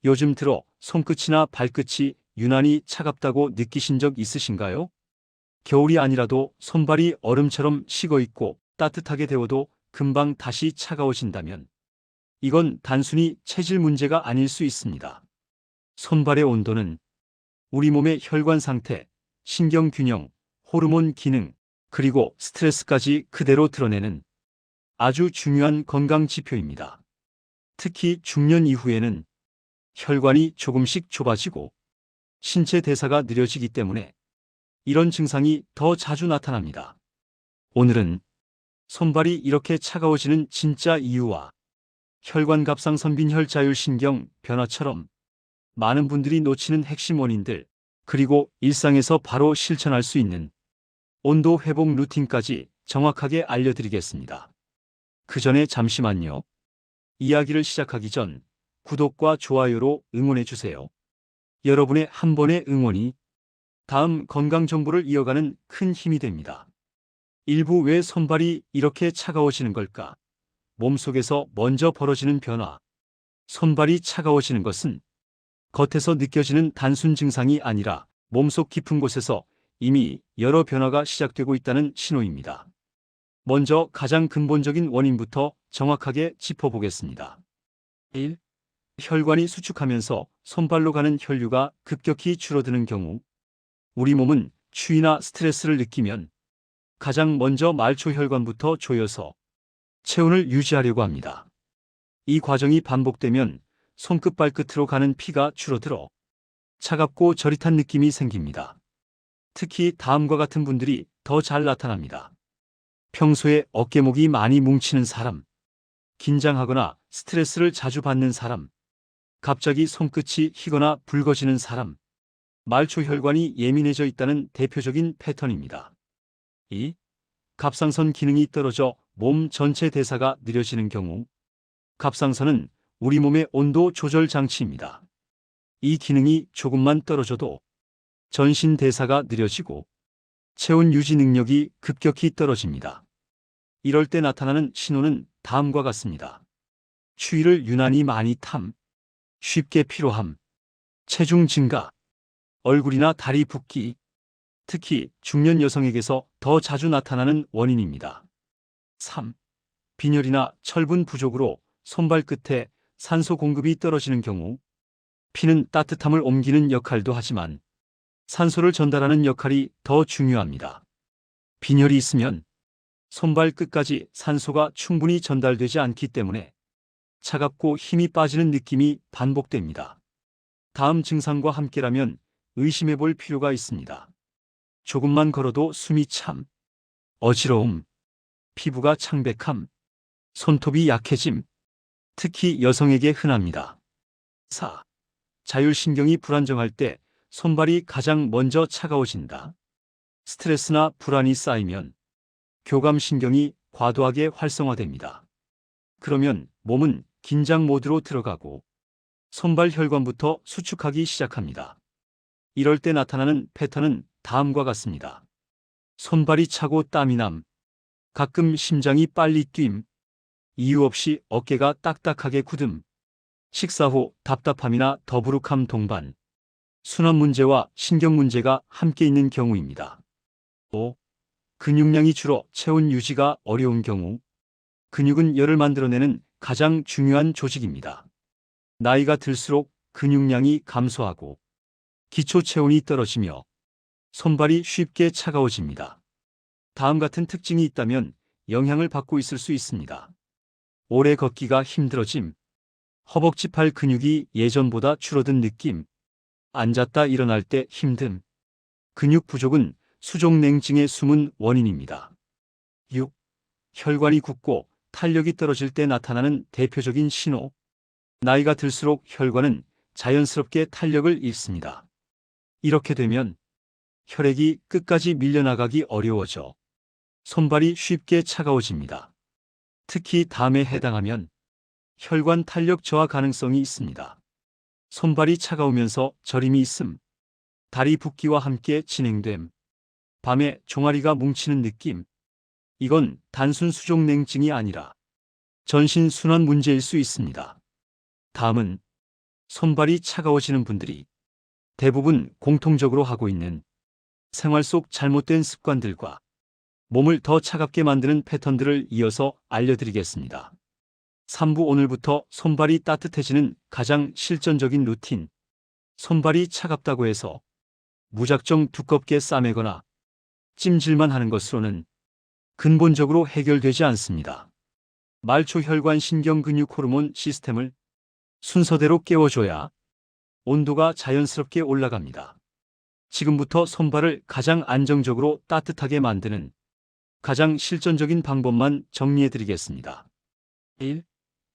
요즘 들어 손끝이나 발끝이 유난히 차갑다고 느끼신 적 있으신가요? 겨울이 아니라도 손발이 얼음처럼 식어 있고 따뜻하게 데워도 금방 다시 차가워진다면 이건 단순히 체질 문제가 아닐 수 있습니다. 손발의 온도는 우리 몸의 혈관 상태, 신경 균형, 호르몬 기능, 그리고 스트레스까지 그대로 드러내는 아주 중요한 건강 지표입니다. 특히 중년 이후에는 혈관이 조금씩 좁아지고 신체 대사가 느려지기 때문에 이런 증상이 더 자주 나타납니다. 오늘은 손발이 이렇게 차가워지는 진짜 이유와 혈관 갑상선 빈혈 자율신경 변화처럼 많은 분들이 놓치는 핵심 원인들, 그리고 일상에서 바로 실천할 수 있는 온도 회복 루틴까지 정확하게 알려드리겠습니다. 그 전에 잠시만요. 이야기를 시작하기 전 구독과 좋아요로 응원해 주세요. 여러분의 한 번의 응원이 다음 건강 정보를 이어가는 큰 힘이 됩니다. 일부 왜 손발이 이렇게 차가워지는 걸까? 몸속에서 먼저 벌어지는 변화. 손발이 차가워지는 것은 겉에서 느껴지는 단순 증상이 아니라 몸속 깊은 곳에서 이미 여러 변화가 시작되고 있다는 신호입니다. 먼저 가장 근본적인 원인부터 정확하게 짚어보겠습니다. 1. 혈관이 수축하면서 손발로 가는 혈류가 급격히 줄어드는 경우, 우리 몸은 추위나 스트레스를 느끼면 가장 먼저 말초혈관부터 조여서 체온을 유지하려고 합니다. 이 과정이 반복되면 손끝 발끝으로 가는 피가 줄어들어 차갑고 저릿한 느낌이 생깁니다. 특히 다음과 같은 분들이 더 잘 나타납니다. 평소에 어깨목이 많이 뭉치는 사람, 긴장하거나 스트레스를 자주 받는 사람, 갑자기 손끝이 희거나 붉어지는 사람, 말초혈관이 예민해져 있다는 대표적인 패턴입니다. 2. 갑상선 기능이 떨어져 몸 전체 대사가 느려지는 경우, 갑상선은 우리 몸의 온도 조절 장치입니다. 이 기능이 조금만 떨어져도 전신 대사가 느려지고 체온 유지 능력이 급격히 떨어집니다. 이럴 때 나타나는 신호는 다음과 같습니다. 추위를 유난히 많이 탐, 쉽게 피로함, 체중 증가, 얼굴이나 다리 붓기, 특히 중년 여성에게서 더 자주 나타나는 원인입니다. 3. 빈혈이나 철분 부족으로 손발 끝에 산소 공급이 떨어지는 경우, 피는 따뜻함을 옮기는 역할도 하지만 산소를 전달하는 역할이 더 중요합니다. 빈혈이 있으면 손발 끝까지 산소가 충분히 전달되지 않기 때문에 차갑고 힘이 빠지는 느낌이 반복됩니다. 다음 증상과 함께라면 의심해 볼 필요가 있습니다. 조금만 걸어도 숨이 참, 어지러움, 피부가 창백함, 손톱이 약해짐, 특히 여성에게 흔합니다. 4. 자율신경이 불안정할 때 손발이 가장 먼저 차가워진다. 스트레스나 불안이 쌓이면 교감신경이 과도하게 활성화됩니다. 그러면 몸은 긴장 모드로 들어가고 손발 혈관부터 수축하기 시작합니다. 이럴 때 나타나는 패턴은 다음과 같습니다. 손발이 차고 땀이 남, 가끔 심장이 빨리 뛴, 이유 없이 어깨가 딱딱하게 굳음, 식사 후 답답함이나 더부룩함 동반, 순환 문제와 신경 문제가 함께 있는 경우입니다. 5. 근육량이 줄어 체온 유지가 어려운 경우, 근육은 열을 만들어내는 가장 중요한 조직입니다. 나이가 들수록 근육량이 감소하고 기초 체온이 떨어지며 손발이 쉽게 차가워집니다. 다음 같은 특징이 있다면 영향을 받고 있을 수 있습니다. 오래 걷기가 힘들어짐, 허벅지 팔 근육이 예전보다 줄어든 느낌, 앉았다 일어날 때 힘듦, 근육 부족은 수족냉증의 숨은 원인입니다. 6. 혈관이 굳고 탄력이 떨어질 때 나타나는 대표적인 신호. 나이가 들수록 혈관은 자연스럽게 탄력을 잃습니다. 이렇게 되면 혈액이 끝까지 밀려나가기 어려워져 손발이 쉽게 차가워집니다. 특히 담에 해당하면 혈관 탄력 저하 가능성이 있습니다. 손발이 차가우면서 저림이 있음, 다리 붓기와 함께 진행됨, 밤에 종아리가 뭉치는 느낌, 이건 단순 수족냉증이 아니라 전신 순환 문제일 수 있습니다. 다음은 손발이 차가워지는 분들이 대부분 공통적으로 하고 있는 생활 속 잘못된 습관들과 몸을 더 차갑게 만드는 패턴들을 이어서 알려드리겠습니다. 3부 오늘부터 손발이 따뜻해지는 가장 실전적인 루틴. 손발이 차갑다고 해서 무작정 두껍게 싸매거나 찜질만 하는 것으로는 근본적으로 해결되지 않습니다. 말초 혈관 신경 근육 호르몬 시스템을 순서대로 깨워줘야 온도가 자연스럽게 올라갑니다. 지금부터 손발을 가장 안정적으로 따뜻하게 만드는 가장 실전적인 방법만 정리해 드리겠습니다. 1.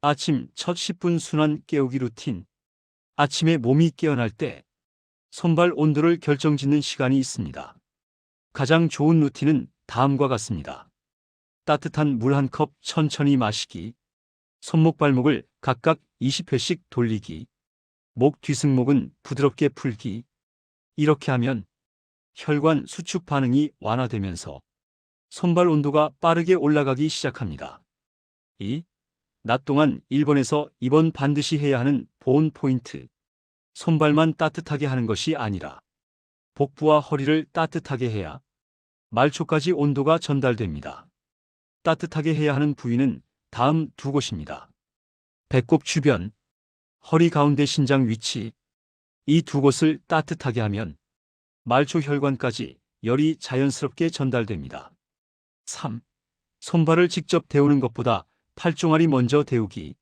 아침 첫 10분 순환 깨우기 루틴. 아침에 몸이 깨어날 때 손발 온도를 결정짓는 시간이 있습니다. 가장 좋은 루틴은 다음과 같습니다. 따뜻한 물 한 컵 천천히 마시기, 손목 발목을 각각 20회씩 돌리기, 목 뒤승목은 부드럽게 풀기. 이렇게 하면 혈관 수축 반응이 완화되면서 손발 온도가 빠르게 올라가기 시작합니다. 2. 낮 동안 1번에서 2번 반드시 해야 하는 보온 포인트. 손발만 따뜻하게 하는 것이 아니라 복부와 허리를 따뜻하게 해야 말초까지 온도가 전달됩니다. 따뜻하게 해야 하는 부위는 다음 두 곳입니다. 배꼽 주변, 허리 가운데 신장 위치. 이 두 곳을 따뜻하게 하면 말초 혈관까지 열이 자연스럽게 전달됩니다. 3. 손발을 직접 데우는 것보다 팔종아리 먼저 데우기.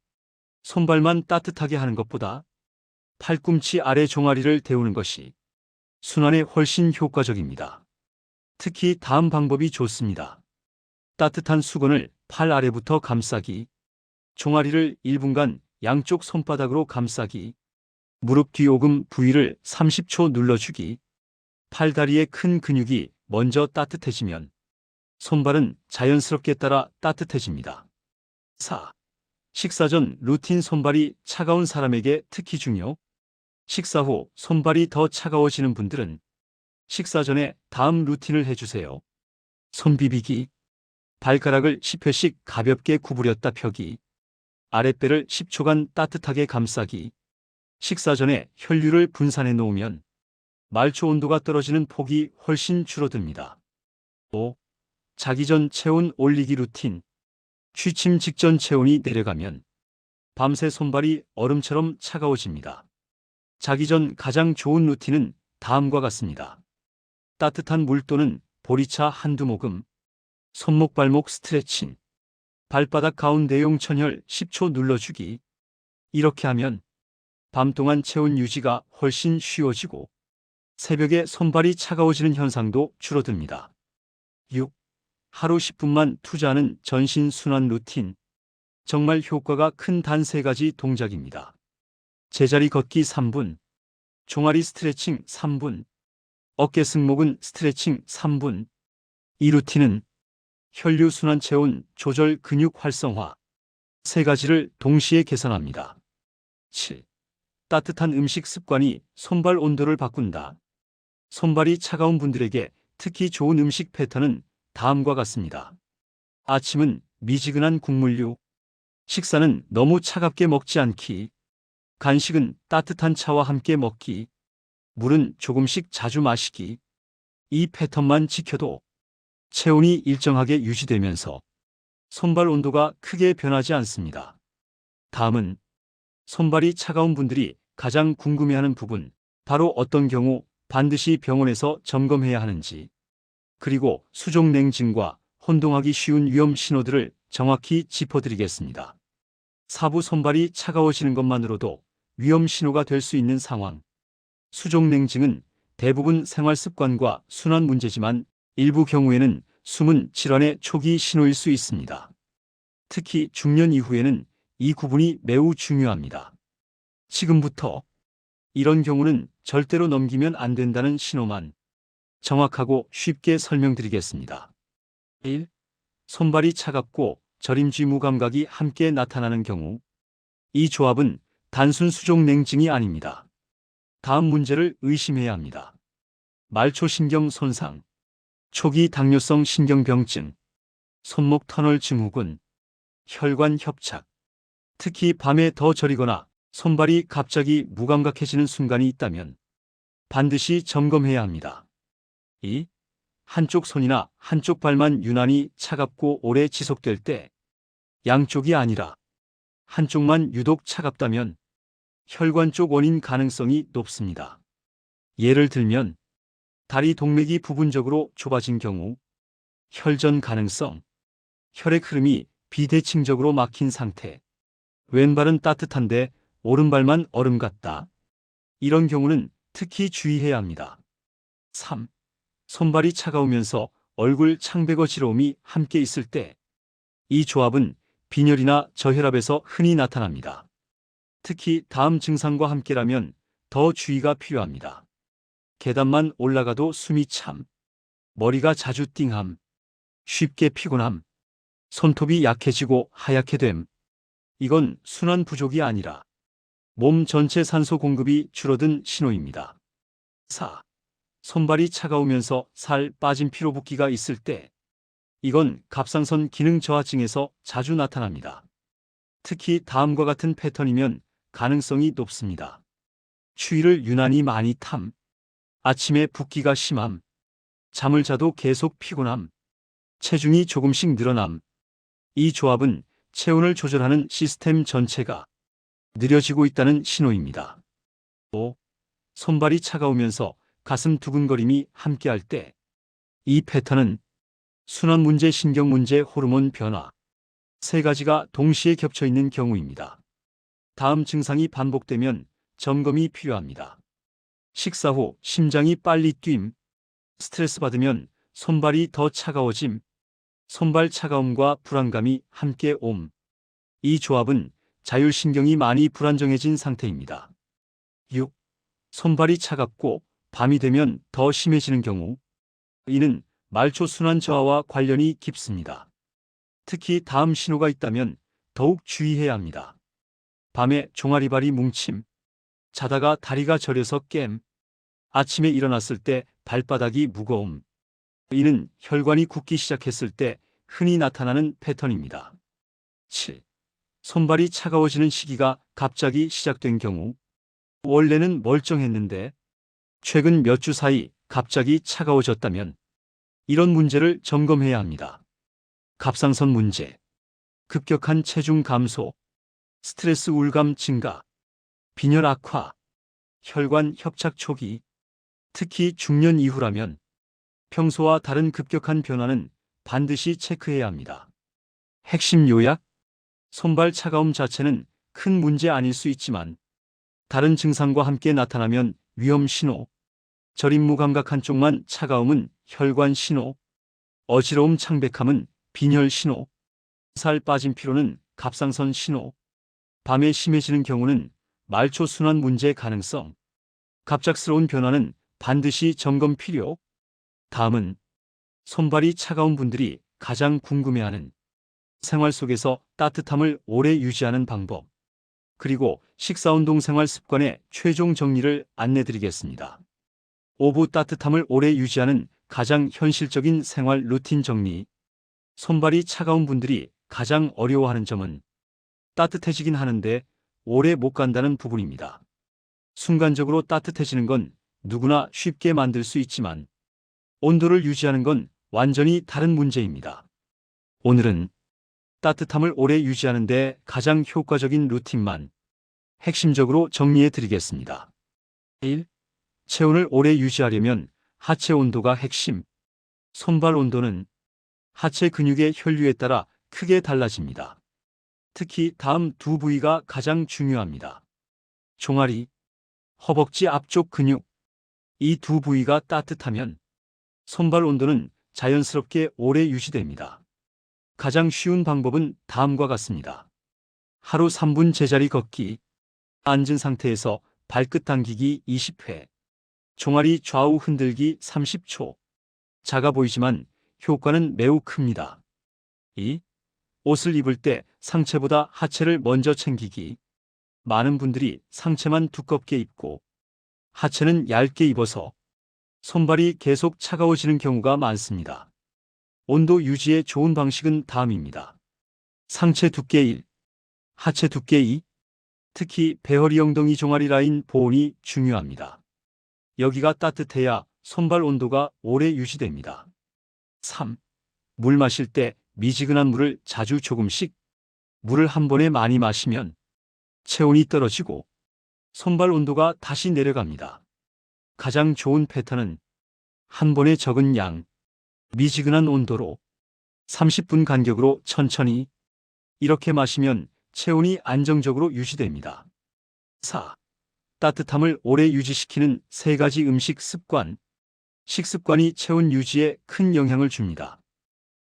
손발만 따뜻하게 하는 것보다 팔꿈치 아래 종아리를 데우는 것이 순환에 훨씬 효과적입니다. 특히 다음 방법이 좋습니다. 따뜻한 수건을 팔 아래부터 감싸기. 종아리를 1분간 양쪽 손바닥으로 감싸기. 무릎 뒤 오금 부위를 30초 눌러주기. 팔다리의 큰 근육이 먼저 따뜻해지면 손발은 자연스럽게 따라 따뜻해집니다. 4. 식사 전 루틴. 손발이 차가운 사람에게 특히 중요. 식사 후 손발이 더 차가워지는 분들은 식사 전에 다음 루틴을 해주세요. 손 비비기. 발가락을 10회씩 가볍게 구부렸다 펴기. 아랫배를 10초간 따뜻하게 감싸기. 식사 전에 혈류를 분산해 놓으면 말초 온도가 떨어지는 폭이 훨씬 줄어듭니다. 5. 자기 전 체온 올리기 루틴. 취침 직전 체온이 내려가면 밤새 손발이 얼음처럼 차가워집니다. 자기 전 가장 좋은 루틴은 다음과 같습니다. 따뜻한 물 또는 보리차 한두 모금. 손목 발목 스트레칭. 발바닥 가운데 용천혈 10초 눌러주기. 이렇게 하면 밤 동안 체온 유지가 훨씬 쉬워지고 새벽에 손발이 차가워지는 현상도 줄어듭니다. 6. 하루 10분만 투자하는 전신 순환 루틴. 정말 효과가 큰 단 3가지 동작입니다. 제자리 걷기 3분, 종아리 스트레칭 3분, 어깨 승모근 스트레칭 3분. 이 루틴은 혈류 순환, 체온 조절, 근육 활성화 3가지를 동시에 개선합니다. 7. 따뜻한 음식 습관이 손발 온도를 바꾼다. 손발이 차가운 분들에게 특히 좋은 음식 패턴은 다음과 같습니다. 아침은 미지근한 국물류. 식사는 너무 차갑게 먹지 않기. 간식은 따뜻한 차와 함께 먹기. 물은 조금씩 자주 마시기. 이 패턴만 지켜도 체온이 일정하게 유지되면서 손발 온도가 크게 변하지 않습니다. 다음은 손발이 차가운 분들이 가장 궁금해하는 부분, 바로 어떤 경우 반드시 병원에서 점검해야 하는지, 그리고 수족 냉증과 혼동하기 쉬운 위험 신호들을 정확히 짚어드리겠습니다. 4부 손발이 차가워지는 것만으로도 위험 신호가 될 수 있는 상황. 수족 냉증은 대부분 생활 습관과 순환 문제지만 일부 경우에는 숨은 질환의 초기 신호일 수 있습니다. 특히 중년 이후에는 이 구분이 매우 중요합니다. 지금부터 이런 경우는 절대로 넘기면 안 된다는 신호만 정확하고 쉽게 설명드리겠습니다. 1. 손발이 차갑고 저림쥐 무감각이 함께 나타나는 경우. 이 조합은 단순 수족 냉증이 아닙니다. 다음 문제를 의심해야 합니다. 말초신경 손상, 초기 당뇨성 신경병증, 손목 터널 증후군, 혈관 협착. 특히 밤에 더 저리거나 손발이 갑자기 무감각해지는 순간이 있다면 반드시 점검해야 합니다. 2. 한쪽 손이나 한쪽 발만 유난히 차갑고 오래 지속될 때, 양쪽이 아니라 한쪽만 유독 차갑다면 혈관 쪽 원인 가능성이 높습니다. 예를 들면 다리 동맥이 부분적으로 좁아진 경우, 혈전 가능성, 혈액 흐름이 비대칭적으로 막힌 상태, 왼발은 따뜻한데 오른발만 얼음 같다. 이런 경우는 특히 주의해야 합니다. 3. 손발이 차가우면서 얼굴 창백어지러움이 함께 있을 때, 이 조합은 빈혈이나 저혈압에서 흔히 나타납니다. 특히 다음 증상과 함께라면 더 주의가 필요합니다. 계단만 올라가도 숨이 참, 머리가 자주 띵함, 쉽게 피곤함, 손톱이 약해지고 하얗게 됨. 이건 순환 부족이 아니라 몸 전체 산소 공급이 줄어든 신호입니다. 4. 손발이 차가우면서 살 빠진 피로붓기가 있을 때, 이건 갑상선 기능 저하증에서 자주 나타납니다. 특히 다음과 같은 패턴이면 가능성이 높습니다. 추위를 유난히 많이 탐, 아침에 붓기가 심함, 잠을 자도 계속 피곤함, 체중이 조금씩 늘어남. 이 조합은 체온을 조절하는 시스템 전체가 느려지고 있다는 신호입니다. 5. 손발이 차가우면서 가슴 두근거림이 함께할 때, 이 패턴은 순환 문제, 신경 문제, 호르몬 변화, 세 가지가 동시에 겹쳐 있는 경우입니다. 다음 증상이 반복되면 점검이 필요합니다. 식사 후 심장이 빨리 뛴, 스트레스 받으면 손발이 더 차가워짐, 손발 차가움과 불안감이 함께 옴. 이 조합은 자율신경이 많이 불안정해진 상태입니다. 6. 손발이 차갑고 밤이 되면 더 심해지는 경우, 이는 말초 순환 저하와 관련이 깊습니다. 특히 다음 신호가 있다면 더욱 주의해야 합니다. 밤에 종아리발이 뭉침, 자다가 다리가 저려서 깸, 아침에 일어났을 때 발바닥이 무거움. 이는 혈관이 굳기 시작했을 때 흔히 나타나는 패턴입니다. 7. 손발이 차가워지는 시기가 갑자기 시작된 경우, 원래는 멀쩡했는데 최근 몇 주 사이 갑자기 차가워졌다면 이런 문제를 점검해야 합니다. 갑상선 문제, 급격한 체중 감소, 스트레스 우울감 증가, 빈혈 악화, 혈관 협착 초기, 특히 중년 이후라면 평소와 다른 급격한 변화는 반드시 체크해야 합니다. 핵심 요약: 손발 차가움 자체는 큰 문제 아닐 수 있지만 다른 증상과 함께 나타나면 위험 신호, 저림무 감각 한쪽만 차가움은 혈관 신호, 어지러움 창백함은 빈혈 신호, 살 빠진 피로는 갑상선 신호, 밤에 심해지는 경우는 말초 순환 문제 가능성, 갑작스러운 변화는 반드시 점검 필요. 다음은 손발이 차가운 분들이 가장 궁금해하는 생활 속에서 따뜻함을 오래 유지하는 방법, 그리고 식사운동 생활 습관의 최종 정리를 안내드리겠습니다. 5부 따뜻함을 오래 유지하는 가장 현실적인 생활 루틴 정리. 손발이 차가운 분들이 가장 어려워하는 점은 따뜻해지긴 하는데 오래 못 간다는 부분입니다. 순간적으로 따뜻해지는 건 누구나 쉽게 만들 수 있지만 온도를 유지하는 건 완전히 다른 문제입니다. 오늘은 따뜻함을 오래 유지하는 데 가장 효과적인 루틴만 핵심적으로 정리해 드리겠습니다. 1. 체온을 오래 유지하려면 하체 온도가 핵심. 손발 온도는 하체 근육의 혈류에 따라 크게 달라집니다. 특히 다음 두 부위가 가장 중요합니다. 종아리, 허벅지 앞쪽 근육. 이 두 부위가 따뜻하면 손발 온도는 자연스럽게 오래 유지됩니다. 가장 쉬운 방법은 다음과 같습니다. 하루 3분 제자리 걷기, 앉은 상태에서 발끝 당기기 20회, 종아리 좌우 흔들기 30초. 작아 보이지만 효과는 매우 큽니다. 2. 옷을 입을 때 상체보다 하체를 먼저 챙기기. 많은 분들이 상체만 두껍게 입고 하체는 얇게 입어서 손발이 계속 차가워지는 경우가 많습니다. 온도 유지의 좋은 방식은 다음입니다. 상체 두께 1, 하체 두께 2. 특히 배허리 엉덩이 종아리 라인 보온이 중요합니다. 여기가 따뜻해야 손발 온도가 오래 유지됩니다. 3. 물 마실 때 미지근한 물을 자주 조금씩. 물을 한 번에 많이 마시면 체온이 떨어지고 손발 온도가 다시 내려갑니다. 가장 좋은 패턴은 한 번에 적은 양, 미지근한 온도로 30분 간격으로 천천히 이렇게 마시면 체온이 안정적으로 유지됩니다. 4. 따뜻함을 오래 유지시키는 3가지 음식 습관. 식습관이 체온 유지에 큰 영향을 줍니다.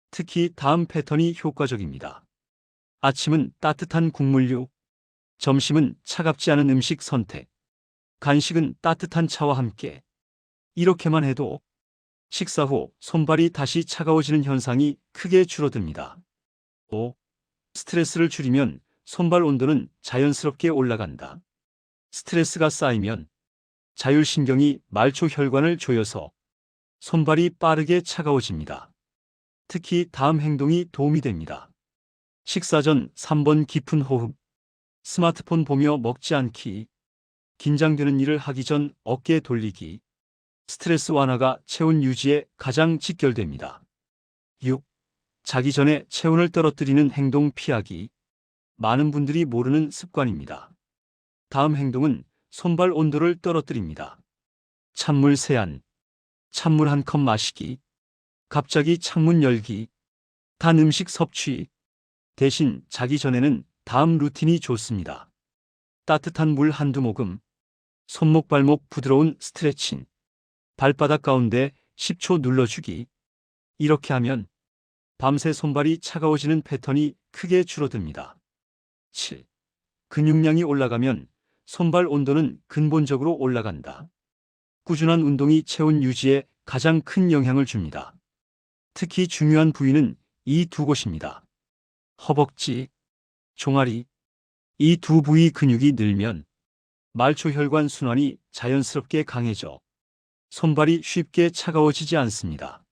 특히 다음 패턴이 효과적입니다. 아침은 따뜻한 국물류, 점심은 차갑지 않은 음식 선택, 간식은 따뜻한 차와 함께. 이렇게만 해도 식사 후 손발이 다시 차가워지는 현상이 크게 줄어듭니다. 5. 스트레스를 줄이면 손발 온도는 자연스럽게 올라간다. 스트레스가 쌓이면 자율신경이 말초 혈관을 조여서 손발이 빠르게 차가워집니다. 특히 다음 행동이 도움이 됩니다. 식사 전 3번 깊은 호흡, 스마트폰 보며 먹지 않기, 긴장되는 일을 하기 전 어깨 돌리기. 스트레스 완화가 체온 유지에 가장 직결됩니다. 6. 자기 전에 체온을 떨어뜨리는 행동 피하기. 많은 분들이 모르는 습관입니다. 다음 행동은 손발 온도를 떨어뜨립니다. 찬물 세안, 찬물 한 컵 마시기, 갑자기 창문 열기, 단 음식 섭취. 대신 자기 전에는 다음 루틴이 좋습니다. 따뜻한 물 한두 모금, 손목 발목 부드러운 스트레칭, 발바닥 가운데 10초 눌러주기. 이렇게 하면 밤새 손발이 차가워지는 패턴이 크게 줄어듭니다. 7. 근육량이 올라가면 손발 온도는 근본적으로 올라간다. 꾸준한 운동이 체온 유지에 가장 큰 영향을 줍니다. 특히 중요한 부위는 이 두 곳입니다. 허벅지, 종아리. 이 두 부위 근육이 늘면 말초 혈관 순환이 자연스럽게 강해져 손발이 쉽게 차가워지지 않습니다.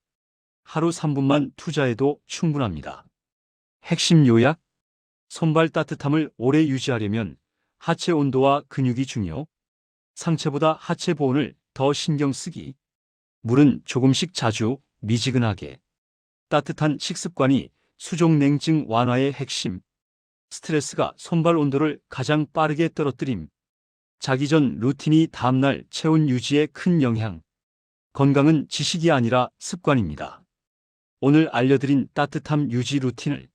하루 3분만 투자해도 충분합니다. 핵심 요약: 손발 따뜻함을 오래 유지하려면 하체 온도와 근육이 중요. 상체보다 하체 보온을 더 신경 쓰기. 물은 조금씩 자주, 미지근하게. 따뜻한 식습관이 수족 냉증 완화의 핵심. 스트레스가 손발 온도를 가장 빠르게 떨어뜨림. 자기 전 루틴이 다음날 체온 유지에 큰 영향. 건강은 지식이 아니라 습관입니다. 오늘 알려드린 따뜻함 유지 루틴을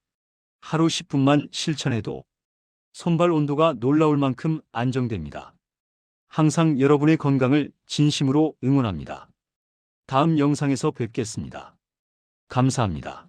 하루 10분만 실천해도 손발 온도가 놀라울 만큼 안정됩니다. 항상 여러분의 건강을 진심으로 응원합니다. 다음 영상에서 뵙겠습니다. 감사합니다.